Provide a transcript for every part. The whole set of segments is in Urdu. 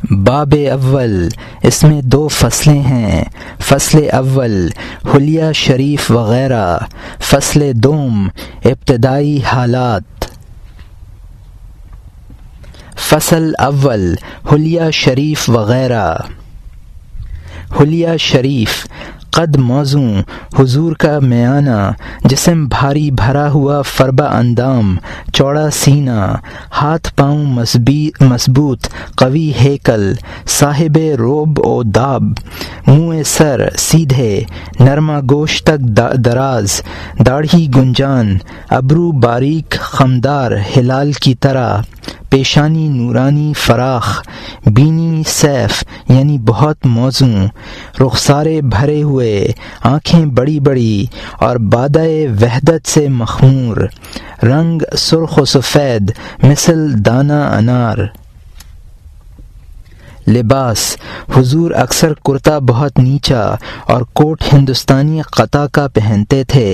باب اول، اس میں 2 فصلیں ہیں۔ فصل اول حلیہ شریف وغیرہ، فصل دوم ابتدائی حالات۔ فصل اول حلیہ شریف وغیرہ۔ حلیہ شریف قد موزوں، حضور کا میانہ، جسم بھاری بھرا ہوا، فربہ اندام، چوڑا سینہ، ہاتھ پاؤں مضبوط، قوی ہیکل، صاحب روب و داب، منہ سر سیدھے، نرما گوشت تک دراز، داڑھی گنجان، ابرو باریک خمدار ہلال کی طرح، پیشانی نورانی فراخ، بینی سیف یعنی بہت موزوں، رخسارے بھرے ہوئے، آنکھیں بڑی بڑی اور بادۂ وحدت سے مخمور، رنگ سرخ و سفید مثل دانہ انار۔ لباس حضور اکثر کرتا بہت نیچا اور کوٹ ہندوستانی قطع کا پہنتے تھے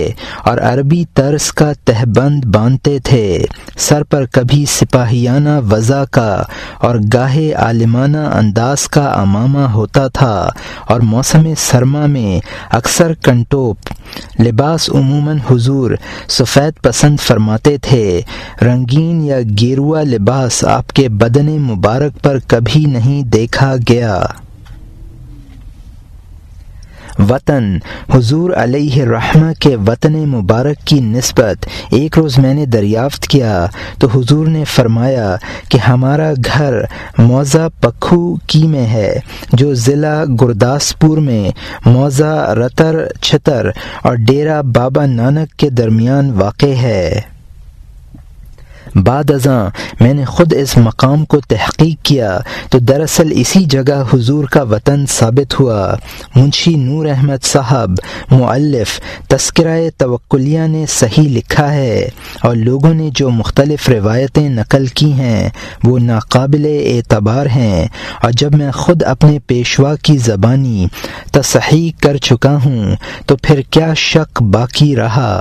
اور عربی طرز کا تہبند باندھتے تھے، سر پر کبھی سپاہیانہ وضع کا اور گاہے عالمانہ انداز کا عمامہ ہوتا تھا، اور موسم سرما میں اکثر کنٹوپ۔ لباس عموماً حضور سفید پسند فرماتے تھے، رنگین یا گیروا لباس آپ کے بدن مبارک پر کبھی نہیں دیکھا گیا۔ وطن حضور علیہ الرحمہ کے وطن مبارک کی نسبت ایک روز میں نے دریافت کیا تو حضور نے فرمایا کہ ہمارا گھر موضع پکھو کی میں ہے، جو ضلع گرداسپور میں موضع رتر چھتر اور ڈیرہ بابا نانک کے درمیان واقع ہے۔ بعد ازاں میں نے خود اس مقام کو تحقیق کیا تو دراصل اسی جگہ حضور کا وطن ثابت ہوا۔ منشی نور احمد صاحب مؤلف تذکرہ توکلیہ نے صحیح لکھا ہے، اور لوگوں نے جو مختلف روایتیں نقل کی ہیں وہ ناقابل اعتبار ہیں، اور جب میں خود اپنے پیشوا کی زبانی تصحیح کر چکا ہوں تو پھر کیا شک باقی رہا۔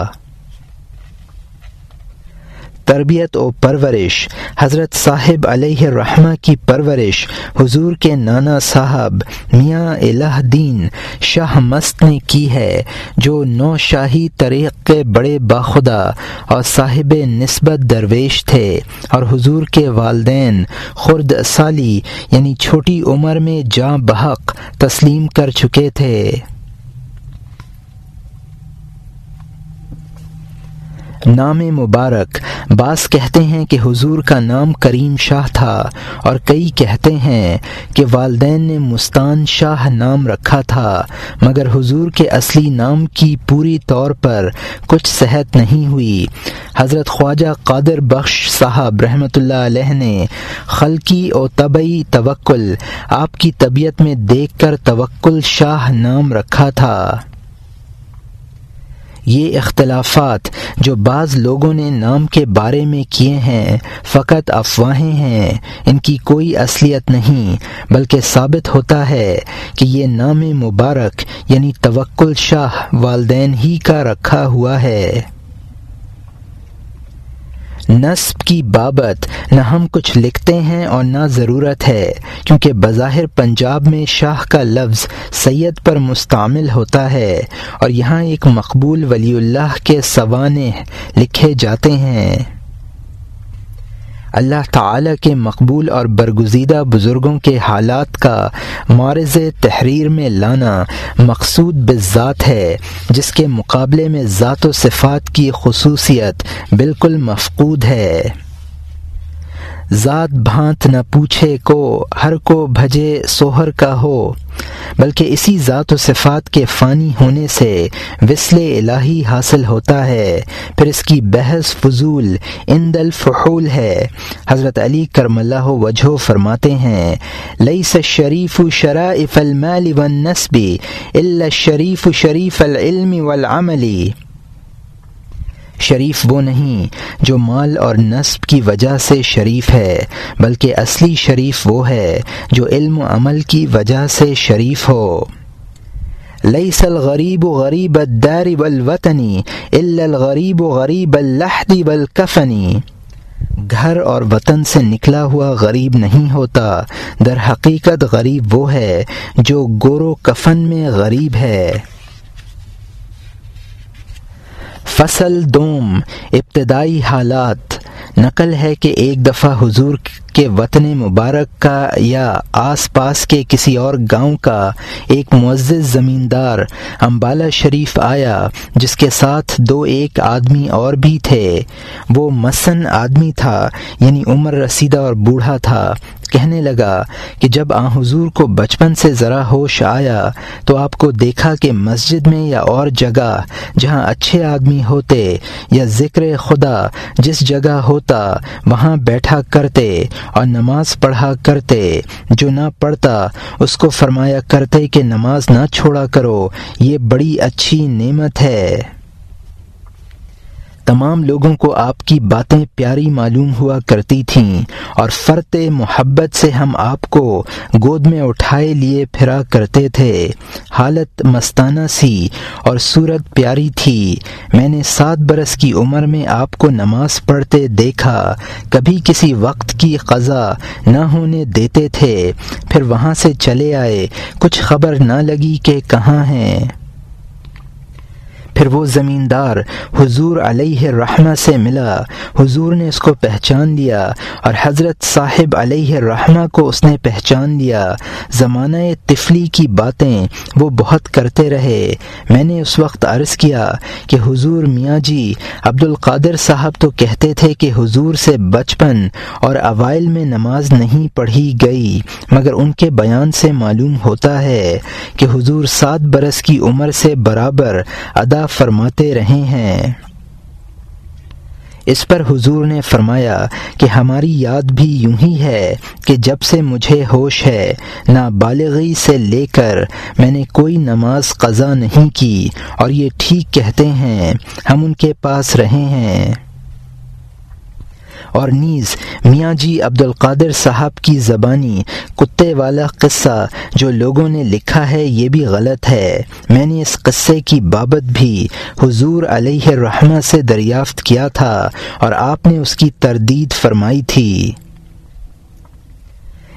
تربیت و پرورش حضرت صاحب علیہ الرحمہ کی پرورش حضور کے نانا صاحب میاں الہ دین شاہ مست نے کی ہے، جو نو شاہی طریق کے بڑے باخدا اور صاحب نسبت درویش تھے، اور حضور کے والدین خرد سالی یعنی چھوٹی عمر میں جاں بحق تسلیم کر چکے تھے۔ نام مبارک بعض کہتے ہیں کہ حضور کا نام کریم شاہ تھا، اور کئی کہتے ہیں کہ والدین نے مستان شاہ نام رکھا تھا، مگر حضور کے اصلی نام کی پوری طور پر کچھ صحت نہیں ہوئی۔ حضرت خواجہ قادر بخش صاحب رحمۃ اللہ علیہ نے خلقی و طبعی توکل آپ کی طبیعت میں دیکھ کر توکل شاہ نام رکھا تھا۔ یہ اختلافات جو بعض لوگوں نے نام کے بارے میں کیے ہیں فقط افواہیں ہیں، ان کی کوئی اصلیت نہیں، بلکہ ثابت ہوتا ہے کہ یہ نام مبارک یعنی توکل شاہ والدین ہی کا رکھا ہوا ہے۔ نسب کی بابت نہ ہم کچھ لکھتے ہیں اور نہ ضرورت ہے، کیونکہ بظاہر پنجاب میں شاہ کا لفظ سید پر مستعمل ہوتا ہے، اور یہاں ایک مقبول ولی اللہ کے سوانح لکھے جاتے ہیں۔ اللہ تعالیٰ کے مقبول اور برگزیدہ بزرگوں کے حالات کا معرض تحریر میں لانا مقصود بالذات ہے، جس کے مقابلے میں ذات و صفات کی خصوصیت بالکل مفقود ہے۔ ذات بھانت نہ پوچھے کو، ہر کو بھجے سوہر کا ہو، بلکہ اسی ذات و صفات کے فانی ہونے سے وصل الہی حاصل ہوتا ہے، پھر اس کی بحث فضول عند الفحول ہے۔ حضرت علی کرم اللہ وجہہ فرماتے ہیں، لیس الشریف شرائف المال والنسب الا الشریف شریف العلم والعمل۔ شریف وہ نہیں جو مال اور نسب کی وجہ سے شریف ہے، بلکہ اصلی شریف وہ ہے جو علم و عمل کی وجہ سے شریف ہو۔ لیس الغریب غریب الدار والوطن الا الغریب غریب اللحد والکفن۔ گھر اور وطن سے نکلا ہوا غریب نہیں ہوتا، در حقیقت غریب وہ ہے جو گور و کفن میں غریب ہے۔ فصل دوم، ابتدائی حالات۔ نقل ہے کہ ایک دفعہ حضور کے وطن مبارک کا یا آس پاس کے کسی اور گاؤں کا ایک معزز زمیندار امبالہ شریف آیا، جس کے ساتھ ایک آدمی اور بھی تھے۔ وہ مسن آدمی تھا، یعنی عمر رسیدہ اور بوڑھا تھا۔ کہنے لگا کہ جب آن حضور کو بچپن سے ذرا ہوش آیا تو آپ کو دیکھا کہ مسجد میں یا اور جگہ جہاں اچھے آدمی ہوتے یا ذکر خدا جس جگہ ہوتا وہاں بیٹھا کرتے اور نماز پڑھا کرتے، جو نہ پڑھتا اس کو فرمایا کرتے کہ نماز نہ چھوڑا کرو، یہ بڑی اچھی نعمت ہے۔ تمام لوگوں کو آپ کی باتیں پیاری معلوم ہوا کرتی تھیں اور فرط محبت سے ہم آپ کو گود میں اٹھائے لیے پھرا کرتے تھے۔ حالت مستانہ سی اور صورت پیاری تھی۔ میں نے 7 برس کی عمر میں آپ کو نماز پڑھتے دیکھا، کبھی کسی وقت کی قضا نہ ہونے دیتے تھے، پھر وہاں سے چلے آئے، کچھ خبر نہ لگی کہ کہاں ہیں۔ پھر وہ زمیندار حضور علیہ الرحمہ سے ملا، حضور نے اس کو پہچان لیا اور حضرت صاحب علیہ الرحمہ کو اس نے پہچان لیا۔ زمانہ طفلی کی باتیں وہ بہت کرتے رہے۔ میں نے اس وقت عرض کیا کہ حضور میاں جی عبد القادر صاحب تو کہتے تھے کہ حضور سے بچپن اور اوائل میں نماز نہیں پڑھی گئی، مگر ان کے بیان سے معلوم ہوتا ہے کہ حضور 7 برس کی عمر سے برابر ادا فرماتے رہے ہیں۔ اس پر حضور نے فرمایا کہ ہماری یاد بھی یوں ہی ہے کہ جب سے مجھے ہوش ہے نابالغی سے لے کر میں نے کوئی نماز قضا نہیں کی، اور یہ ٹھیک کہتے ہیں، ہم ان کے پاس رہے ہیں۔ اور نیز میاں جی عبد القادر صاحب کی زبانی کتے والا قصہ جو لوگوں نے لکھا ہے یہ بھی غلط ہے۔ میں نے اس قصے کی بابت بھی حضور علیہ الرحمہ سے دریافت کیا تھا اور آپ نے اس کی تردید فرمائی تھی۔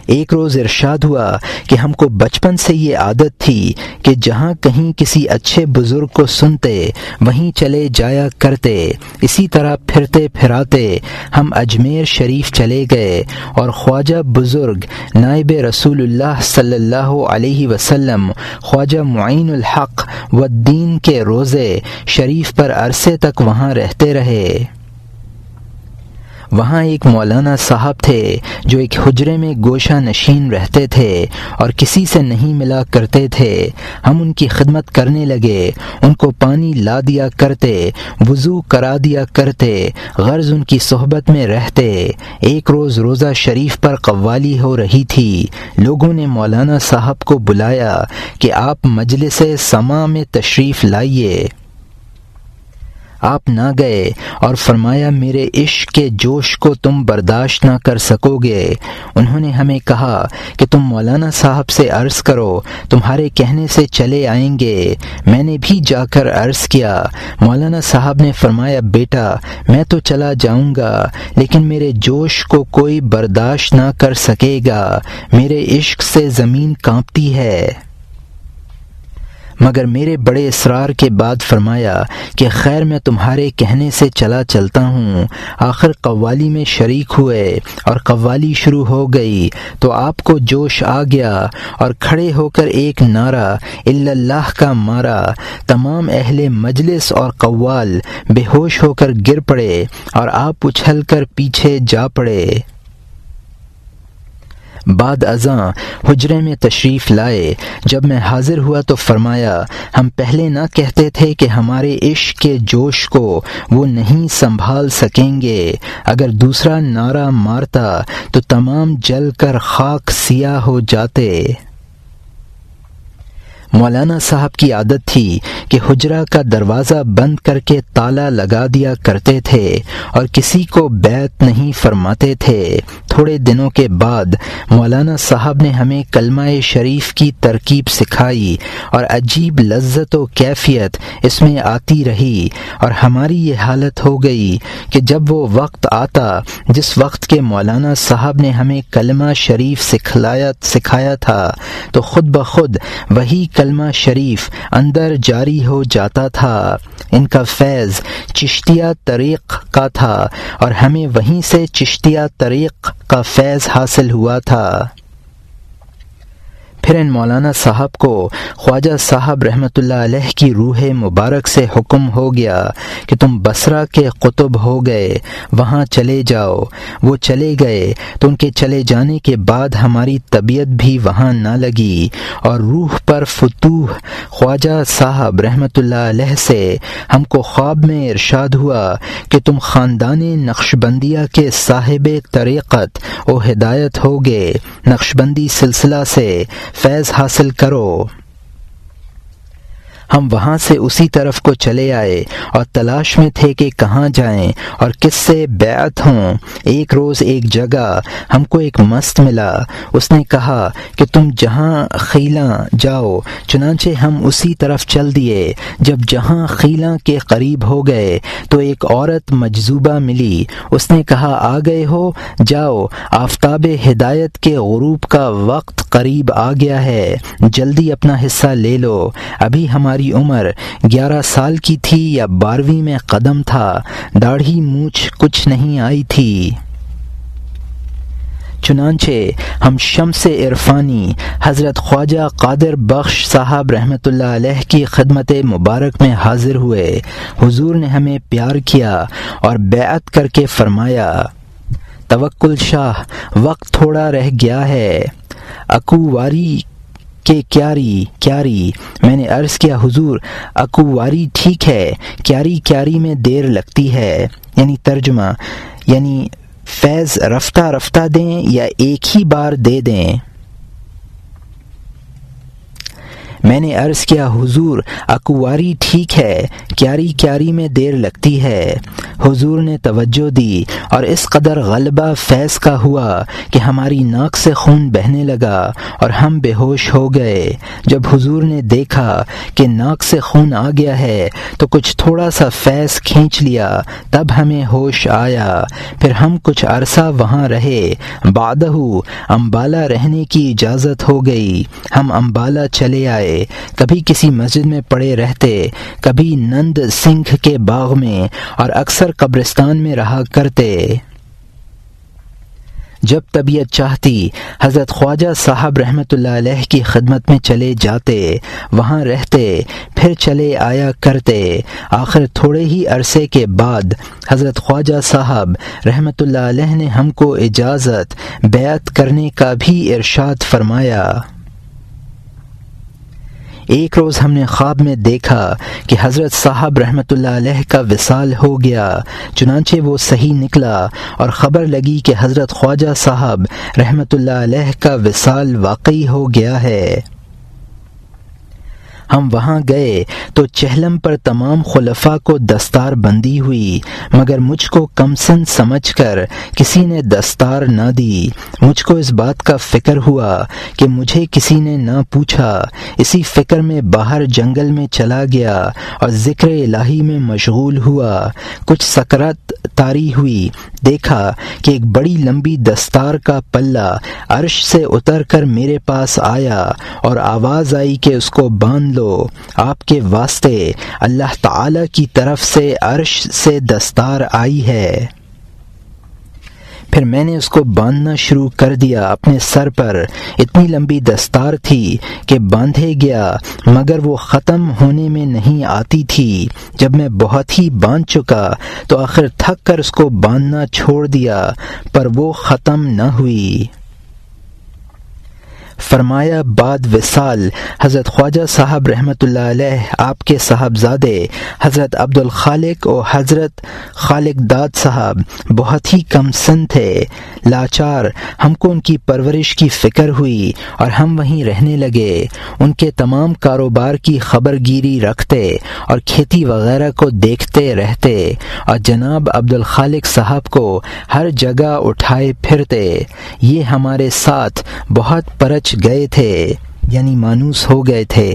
ایک روز ارشاد ہوا کہ ہم کو بچپن سے یہ عادت تھی کہ جہاں کہیں کسی اچھے بزرگ کو سنتے وہیں چلے جایا کرتے۔ اسی طرح پھرتے پھراتے ہم اجمیر شریف چلے گئے اور خواجہ بزرگ نائب رسول اللہ صلی اللہ علیہ وسلم خواجہ معین الحق والدین کے روضے شریف پر عرصے تک وہاں رہتے رہے۔ وہاں ایک مولانا صاحب تھے جو ایک حجرے میں گوشہ نشین رہتے تھے اور کسی سے نہیں ملا کرتے تھے۔ ہم ان کی خدمت کرنے لگے، ان کو پانی لا دیا کرتے، وضو کرا دیا کرتے، غرض ان کی صحبت میں رہتے۔ ایک روز روضہ شریف پر قوالی ہو رہی تھی۔ لوگوں نے مولانا صاحب کو بلایا کہ آپ مجلس سماع میں تشریف لائیے۔ آپ نہ گئے اور فرمایا میرے عشق کے جوش کو تم برداشت نہ کر سکو گے۔ انہوں نے ہمیں کہا کہ تم مولانا صاحب سے عرض کرو، تمہارے کہنے سے چلے آئیں گے۔ میں نے بھی جا کر عرض کیا۔ مولانا صاحب نے فرمایا بیٹا میں تو چلا جاؤں گا، لیکن میرے جوش کو کوئی برداشت نہ کر سکے گا، میرے عشق سے زمین کانپتی ہے۔ مگر میرے بڑے اصرار کے بعد فرمایا کہ خیر میں تمہارے کہنے سے چلا چلتا ہوں۔ آخر قوالی میں شریک ہوئے اور قوالی شروع ہو گئی تو آپ کو جوش آ گیا اور کھڑے ہو کر ایک نعرہ الا اللہ کا مارا۔ تمام اہل مجلس اور قوال بے ہوش ہو کر گر پڑے اور آپ اچھل کر پیچھے جا پڑے۔ بعد ازاں حجرے میں تشریف لائے۔ جب میں حاضر ہوا تو فرمایا ہم پہلے نہ کہتے تھے کہ ہمارے عشق کے جوش کو وہ نہیں سنبھال سکیں گے، اگر دوسرا نعرہ مارتا تو تمام جل کر خاک سیاہ ہو جاتے۔ مولانا صاحب کی عادت تھی کہ حجرہ کا دروازہ بند کر کے تالا لگا دیا کرتے تھے اور کسی کو بیعت نہیں فرماتے تھے۔ تھوڑے دنوں کے بعد مولانا صاحب نے ہمیں کلمہ شریف کی ترکیب سکھائی اور عجیب لذت و کیفیت اس میں آتی رہی، اور ہماری یہ حالت ہو گئی کہ جب وہ وقت آتا جس وقت کے مولانا صاحب نے ہمیں کلمہ شریف سکھایا تھا تو خود بخود وہی کلمہ شریف اندر جاری ہو جاتا تھا۔ ان کا فیض چشتیہ طریق کا تھا اور ہمیں وہیں سے چشتیہ طریق کا فیض حاصل ہوا تھا۔ پھر ان مولانا صاحب کو خواجہ صاحب رحمۃ اللہ علیہ کی روح مبارک سے حکم ہو گیا کہ تم بصرہ کے قطب ہو گئے، وہاں چلے جاؤ۔ وہ چلے گئے تو ان کے چلے جانے کے بعد ہماری طبیعت بھی وہاں نہ لگی، اور روح پر فتوح خواجہ صاحب رحمۃ اللہ علیہ سے ہم کو خواب میں ارشاد ہوا کہ تم خاندان نقشبندیہ کے صاحب طریقت و ہدایت ہوگے، نقشبندی سلسلہ سے فیض حاصل کرو۔ ہم وہاں سے اسی طرف کو چلے آئے اور تلاش میں تھے کہ کہاں جائیں اور کس سے بیعت ہوں۔ ایک روز ایک جگہ ہم کو ایک مست ملا، اس نے کہا کہ تم جہاں خیلاں جاؤ، چنانچہ ہم اسی طرف چل دیے۔ جب جہاں خیلاں کے قریب ہو گئے تو ایک عورت مجذوبہ ملی، اس نے کہا آ گئے ہو، جاؤ، آفتاب ہدایت کے غروب کا وقت قریب آ گیا ہے، جلدی اپنا حصہ لے لو۔ ابھی ہماری عمر 11 سال کی تھی یا 12ویں میں قدم تھا، داڑھی مونچھ کچھ نہیں آئی تھی۔ چنانچہ ہم شمس عرفانی حضرت خواجہ قادر بخش صاحب رحمۃ اللہ علیہ کی خدمت مبارک میں حاضر ہوئے۔ حضور نے ہمیں پیار کیا اور بیعت کر کے فرمایا، توکل شاہ، وقت تھوڑا رہ گیا ہے، اکوواری کہ کیاری۔ میں نے عرض کیا حضور، اکوواری ٹھیک ہے، کیاری میں دیر لگتی ہے، یعنی ترجمہ، یعنی فیض رفتہ رفتہ دیں یا ایک ہی بار دے دیں۔ میں نے عرض کیا حضور، اکوواری ٹھیک ہے، کیاری میں دیر لگتی ہے۔ حضور نے توجہ دی اور اس قدر غلبہ فیض کا ہوا کہ ہماری ناک سے خون بہنے لگا اور ہم بے ہوش ہو گئے۔ جب حضور نے دیکھا کہ ناک سے خون آ گیا ہے تو کچھ تھوڑا سا فیض کھینچ لیا، تب ہمیں ہوش آیا۔ پھر ہم کچھ عرصہ وہاں رہے، بعدہ امبالہ رہنے کی اجازت ہو گئی۔ ہم امبالہ چلے آئے، کبھی کسی مسجد میں پڑے رہتے، کبھی نند سنگھ کے باغ میں، اور اکثر قبرستان میں رہا کرتے۔ جب طبیعت چاہتی حضرت خواجہ صاحب رحمۃ اللہ علیہ کی خدمت میں چلے جاتے، وہاں رہتے، پھر چلے آیا کرتے۔ آخر تھوڑے ہی عرصے کے بعد حضرت خواجہ صاحب رحمۃ اللہ علیہ نے ہم کو اجازت بیعت کرنے کا بھی ارشاد فرمایا۔ ایک روز ہم نے خواب میں دیکھا کہ حضرت صاحب رحمۃ اللہ علیہ کا وصال ہو گیا، چنانچہ وہ صحیح نکلا اور خبر لگی کہ حضرت خواجہ صاحب رحمۃ اللہ علیہ کا وصال واقعی ہو گیا ہے۔ ہم وہاں گئے تو چہلم پر تمام خلفاء کو دستار بندی ہوئی، مگر مجھ کو کم سن سمجھ کر کسی نے دستار نہ دی۔ مجھ کو اس بات کا فکر ہوا کہ مجھے کسی نے نہ پوچھا، اسی فکر میں باہر جنگل میں چلا گیا اور ذکر الہی میں مشغول ہوا۔ کچھ سکرات طاری ہوئی، دیکھا کہ ایک بڑی لمبی دستار کا پلہ عرش سے اتر کر میرے پاس آیا اور آواز آئی کہ اس کو باندھ لو، آپ کے واسطے اللہ تعالی کی طرف سے عرش سے دستار آئی ہے۔ پھر میں نے اس کو باندھنا شروع کر دیا اپنے سر پر۔ اتنی لمبی دستار تھی کہ باندھے گیا مگر وہ ختم ہونے میں نہیں آتی تھی۔ جب میں بہت ہی باندھ چکا تو آخر تھک کر اس کو باندھنا چھوڑ دیا، پر وہ ختم نہ ہوئی۔ فرمایا بعد وصال حضرت خواجہ صاحب رحمۃ اللہ علیہ آپ کے صاحبزادے حضرت عبد الخالق اور حضرت خالق داد صاحب بہت ہی کم سن تھے، لاچار۔ ہم کو ان کی پرورش کی فکر ہوئی اور ہم وہیں رہنے لگے۔ ان کے تمام کاروبار کی خبر گیری رکھتے اور کھیتی وغیرہ کو دیکھتے رہتے، اور جناب عبد الخالق صاحب کو ہر جگہ اٹھائے پھرتے۔ یہ ہمارے ساتھ بہت پرچ گئے تھے، یعنی مانوس ہو گئے تھے۔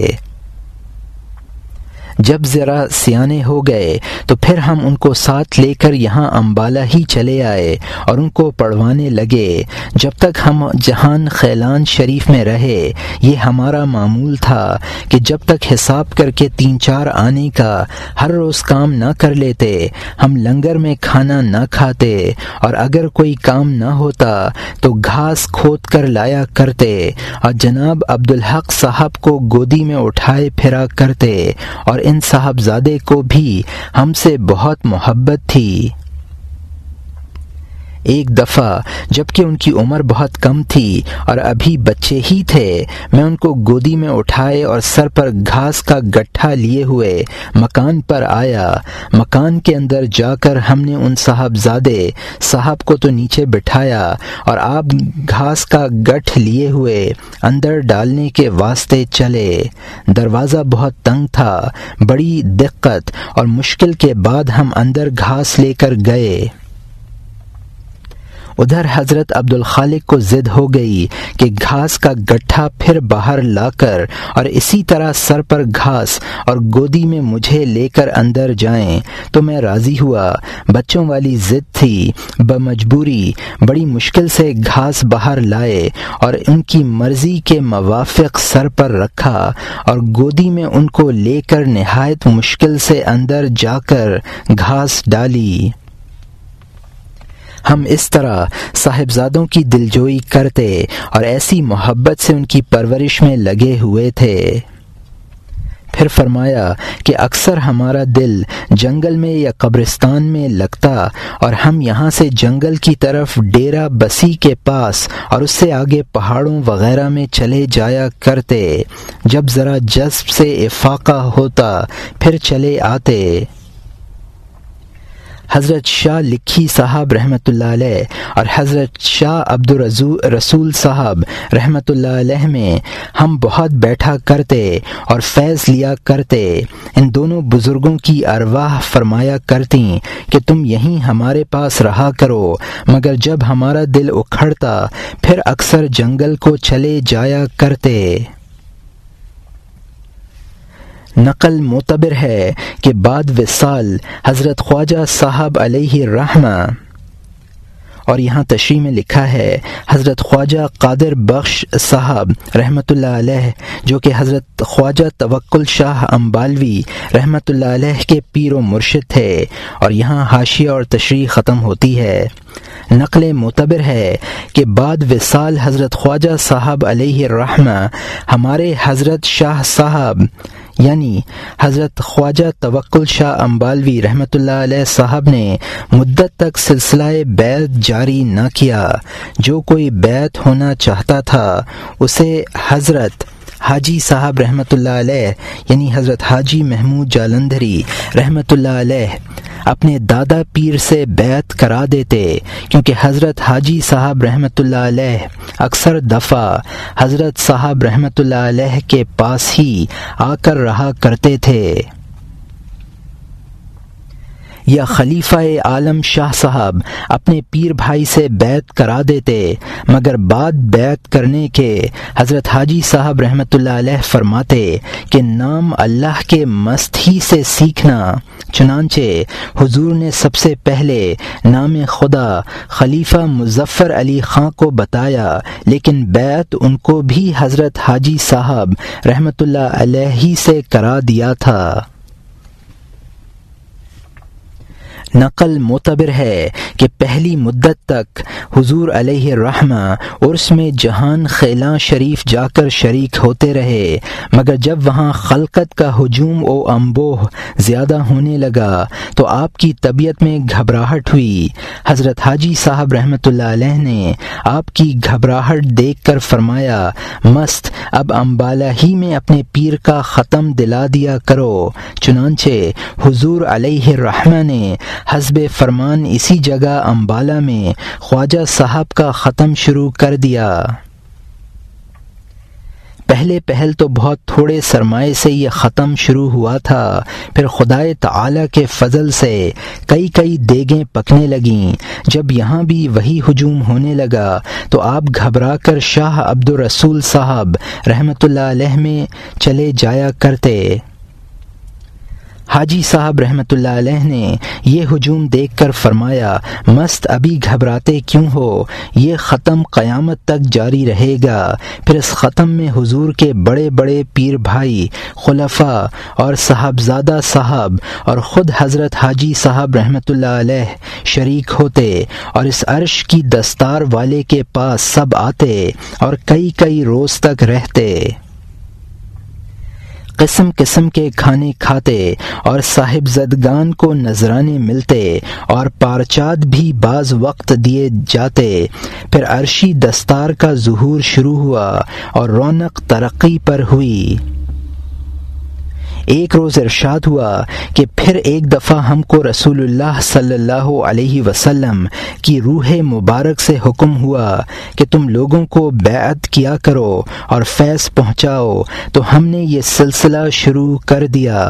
جب ذرا سیانے ہو گئے تو پھر ہم ان کو ساتھ لے کر یہاں امبالہ ہی چلے آئے اور ان کو پڑھوانے لگے۔ جب تک ہم جہان خیلان شریف میں رہے یہ ہمارا معمول تھا کہ جب تک حساب کر کے 3-4 آنے کا ہر روز کام نہ کر لیتے ہم لنگر میں کھانا نہ کھاتے، اور اگر کوئی کام نہ ہوتا تو گھاس کھود کر لایا کرتے اور جناب عبدالحق صاحب کو گودی میں اٹھائے پھرا کرتے، اور ان صاحبزادے کو بھی ہم سے بہت محبت تھی۔ ایک دفعہ جب کہ ان کی عمر بہت کم تھی اور ابھی بچے ہی تھے، میں ان کو گودی میں اٹھائے اور سر پر گھاس کا گٹھا لیے ہوئے مکان پر آیا۔ مکان کے اندر جا کر ہم نے ان صاحبزادے صاحب کو تو نیچے بٹھایا اور آپ گھاس کا گٹھ لیے ہوئے اندر ڈالنے کے واسطے چلے۔ دروازہ بہت تنگ تھا، بڑی دقت اور مشکل کے بعد ہم اندر گھاس لے کر گئے۔ ادھر حضرت عبد الخالق کو ضد ہو گئی کہ گھاس کا گٹھا پھر باہر لا کر اور اسی طرح سر پر گھاس اور گودی میں مجھے لے کر اندر جائیں، تو میں راضی ہوا۔ بچوں والی ضد تھی، بمجبوری بڑی مشکل سے گھاس باہر لائے اور ان کی مرضی کے موافق سر پر رکھا اور گودی میں ان کو لے کر نہایت مشکل سے اندر جا کر گھاس ڈالی۔ ہم اس طرح صاحبزادوں کی دلجوئی کرتے اور ایسی محبت سے ان کی پرورش میں لگے ہوئے تھے۔ پھر فرمایا کہ اکثر ہمارا دل جنگل میں یا قبرستان میں لگتا اور ہم یہاں سے جنگل کی طرف ڈیرہ بسی کے پاس اور اس سے آگے پہاڑوں وغیرہ میں چلے جایا کرتے۔ جب ذرا جذب سے افاقہ ہوتا پھر چلے آتے۔ حضرت شاہ لکھی صاحب رحمۃ اللہ علیہ اور حضرت شاہ عبد الرسول صاحب رحمۃ اللہ علیہ میں ہم بہت بیٹھا کرتے اور فیض لیا کرتے۔ ان دونوں بزرگوں کی ارواح فرمایا کرتی کہ تم یہیں ہمارے پاس رہا کرو، مگر جب ہمارا دل اکھڑتا پھر اکثر جنگل کو چلے جایا کرتے۔ نقل معتبر ہے کہ بعد وصال حضرت خواجہ صاحب علیہ الرحمہ، اور یہاں تشریح میں لکھا ہے حضرت خواجہ قادر بخش صاحب رحمۃ اللہ علیہ، جو کہ حضرت خواجہ توکل شاہ امبالوی رحمۃ اللہ علیہ کے پیر و مرشد تھے، اور یہاں حاشیہ اور تشریح ختم ہوتی ہے۔ نقل معتبر ہے کہ بعد وصال حضرت خواجہ صاحب علیہ الرحمہ ہمارے حضرت شاہ صاحب یعنی حضرت خواجہ توکل شاہ امبالوی رحمۃ اللہ علیہ صاحب نے مدت تک سلسلہ بیعت جاری نہ کیا۔ جو کوئی بیعت ہونا چاہتا تھا اسے حضرت حاجی صاحب رحمۃ اللہ علیہ یعنی حضرت حاجی محمود جالندھری رحمۃ اللہ علیہ اپنے دادا پیر سے بیعت کرا دیتے، کیونکہ حضرت حاجی صاحب رحمۃ اللہ علیہ اکثر دفعہ حضرت صاحب رحمۃ اللہ علیہ کے پاس ہی آ کر رہا کرتے تھے۔ یا خلیفہ عالم شاہ صاحب اپنے پیر بھائی سے بیعت کرا دیتے، مگر بعد بیعت کرنے کے حضرت حاجی صاحب رحمۃ اللہ علیہ فرماتے کہ نام اللہ کے مست ہی سے سیکھنا۔ چنانچہ حضور نے سب سے پہلے نام خدا خلیفہ مظفر علی خاں کو بتایا، لیکن بیعت ان کو بھی حضرت حاجی صاحب رحمۃ اللہ علیہ سے کرا دیا تھا۔ نقل معتبر ہے کہ پہلی مدت تک حضور علیہ الرحمہ عرس میں جہان خیلاں شریف جا کر شریک ہوتے رہے، مگر جب وہاں خلقت کا ہجوم و انبوہ زیادہ ہونے لگا تو آپ کی طبیعت میں گھبراہٹ ہوئی۔ حضرت حاجی صاحب رحمۃ اللہ علیہ نے آپ کی گھبراہٹ دیکھ کر فرمایا، مست اب امبالہ ہی میں اپنے پیر کا ختم دلا دیا کرو۔ چنانچہ حضور علیہ الرحمہ نے حسب فرمان اسی جگہ امبالہ میں خواجہ صاحب کا ختم شروع کر دیا۔ پہل تو بہت تھوڑے سرمائے سے یہ ختم شروع ہوا تھا، پھر خدائے تعالی کے فضل سے کئی دیگیں پکنے لگیں۔ جب یہاں بھی وہی ہجوم ہونے لگا تو آپ گھبرا کر شاہ عبد الرسول صاحب رحمۃ اللہ علیہ میں چلے جایا کرتے۔ حاجی صاحب رحمۃ اللہ علیہ نے یہ ہجوم دیکھ کر فرمایا، مست ابھی گھبراتے کیوں ہو، یہ ختم قیامت تک جاری رہے گا۔ پھر اس ختم میں حضور کے بڑے بڑے پیر بھائی، خلفاء اور صاحبزادہ صاحب اور خود حضرت حاجی صاحب رحمۃ اللہ علیہ شریک ہوتے اور اس عرش کی دستار والے کے پاس سب آتے اور کئی روز تک رہتے، قسم قسم کے کھانے کھاتے اور صاحب زدگان کو نذرانے ملتے اور پارچات بھی بعض وقت دیے جاتے۔ پھر عرشی دستار کا ظہور شروع ہوا اور رونق ترقی پر ہوئی۔ ایک روز ارشاد ہوا کہ پھر ایک دفعہ ہم کو رسول اللہ صلی اللہ علیہ وسلم کی روح مبارک سے حکم ہوا کہ تم لوگوں کو بیعت کیا کرو اور فیض پہنچاؤ، تو ہم نے یہ سلسلہ شروع کر دیا۔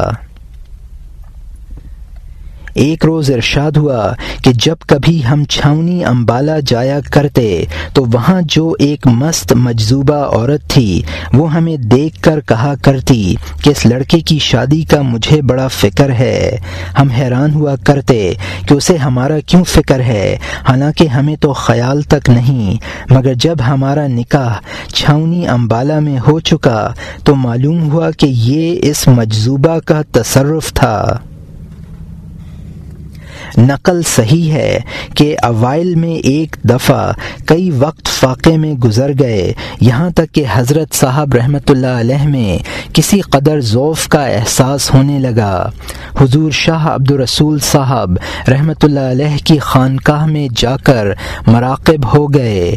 ایک روز ارشاد ہوا کہ جب کبھی ہم چھاونی امبالہ جایا کرتے تو وہاں جو ایک مست مجذوبہ عورت تھی وہ ہمیں دیکھ کر کہا کرتی کہ اس لڑکے کی شادی کا مجھے بڑا فکر ہے۔ ہم حیران ہوا کرتے کہ اسے ہمارا کیوں فکر ہے، حالانکہ ہمیں تو خیال تک نہیں، مگر جب ہمارا نکاح چھاونی امبالہ میں ہو چکا تو معلوم ہوا کہ یہ اس مجذوبہ کا تصرف تھا۔ نقل صحیح ہے کہ اوائل میں ایک دفعہ کئی وقت فاقے میں گزر گئے، یہاں تک کہ حضرت صاحب رحمۃ اللہ علیہ میں کسی قدر ضعف کا احساس ہونے لگا۔ حضور شاہ عبد الرسول صاحب رحمۃ اللہ علیہ کی خانقاہ میں جا کر مراقب ہو گئے۔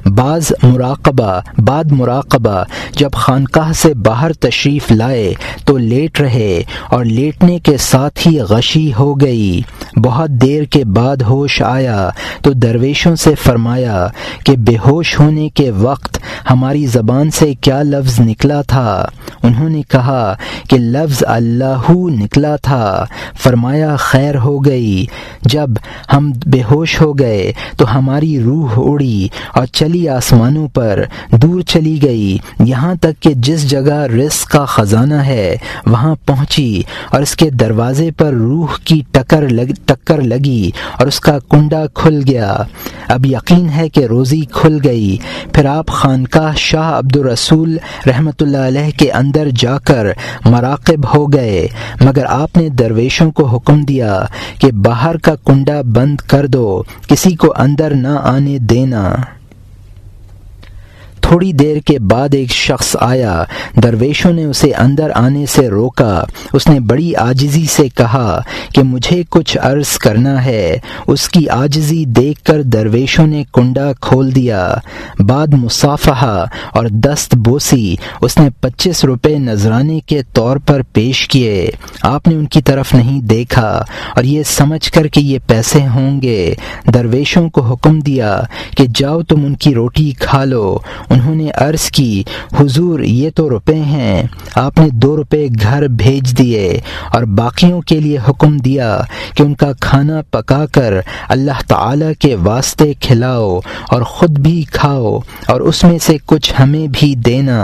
بعد مراقبہ جب خانقاہ سے باہر تشریف لائے تو لیٹ رہے اور لیٹنے کے ساتھ ہی غشی ہو گئی۔ بہت دیر کے بعد ہوش آیا تو درویشوں سے فرمایا کہ بے ہوش ہونے کے وقت ہماری زبان سے کیا لفظ نکلا تھا؟ انہوں نے کہا کہ لفظ اللہ نکلا تھا۔ فرمایا خیر ہو گئی۔ جب ہم بے ہوش ہو گئے تو ہماری روح اڑی اور چلی آسمانوں پر دور چلی گئی، یہاں تک کہ جس جگہ رزق کا خزانہ ہے وہاں پہنچی اور اس کے دروازے پر روح کی ٹکر لگی اور اس کا کنڈا کھل گیا۔ اب یقین ہے کہ روزی کھل گئی۔ پھر آپ خانقاہ شاہ عبد الرسول رحمۃ اللہ علیہ کے اندر جا کر مراقب ہو گئے، مگر آپ نے درویشوں کو حکم دیا کہ باہر کا کنڈا بند کر دو، کسی کو اندر نہ آنے دینا۔ تھوڑی دیر کے بعد ایک شخص آیا، درویشوں نے اسے اندر آنے سے روکا۔ اس نے بڑی عاجزی سے کہا کہ مجھے کچھ عرض کرنا ہے۔ اس کی عاجزی دیکھ کر درویشوں نے کنڈا کھول دیا۔ بعد مصافحہ اور دست بوسی اس نے 25 روپے نذرانے کے طور پر پیش کیے۔ آپ نے ان کی طرف نہیں دیکھا اور یہ سمجھ کر کہ یہ پیسے ہوں گے درویشوں کو حکم دیا کہ جاؤ تم ان کی روٹی کھا لو۔ انہوں نے عرض کی حضور یہ تو روپے ہیں۔ آپ نے 2 روپے گھر بھیج دیے اور باقیوں کے لیے حکم دیا کہ ان کا کھانا پکا کر اللہ تعالی کے واسطے کھلاؤ اور خود بھی کھاؤ اور اس میں سے کچھ ہمیں بھی دینا۔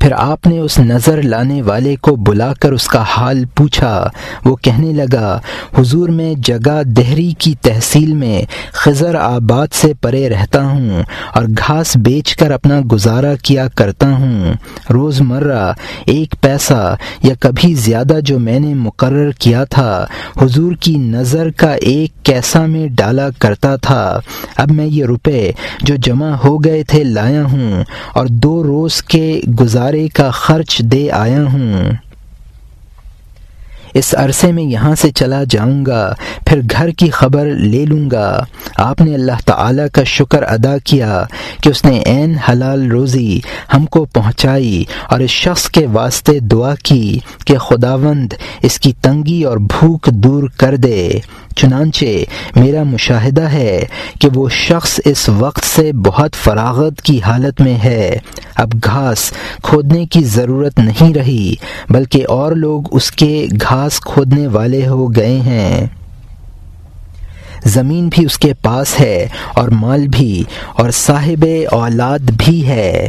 پھر آپ نے اس نظر لانے والے کو بلا کر اس کا حال پوچھا۔ وہ کہنے لگا، حضور میں جگہ دہری کی تحصیل میں خضر آباد سے پرے رہتا ہوں اور گھاس بیچ کر اپنا گزارا کیا کرتا ہوں۔ روز مرہ 1 پیسہ یا کبھی زیادہ جو میں نے مقرر کیا تھا حضور کی نظر کا 1 کیسہ میں ڈالا کرتا تھا۔ اب میں یہ روپے جو جمع ہو گئے تھے لایا ہوں اور 2 روز کے گزارے کا خرچ دے آیا ہوں۔ اس عرصے میں یہاں سے چلا جاؤں گا، پھر گھر کی خبر لے لوں گا۔ آپ نے اللہ تعالیٰ کا شکر ادا کیا کہ اس نے عین حلال روزی ہم کو پہنچائی اور اس شخص کے واسطے دعا کی کہ خداوند اس کی تنگی اور بھوک دور کر دے۔ چنانچہ میرا مشاہدہ ہے کہ وہ شخص اس وقت سے بہت فراغت کی حالت میں ہے۔ اب گھاس کھودنے کی ضرورت نہیں رہی، بلکہ اور لوگ اس کے گھاس کھودنے والے ہو گئے ہیں۔ زمین بھی اس کے پاس ہے اور مال بھی، اور صاحب اولاد بھی ہے۔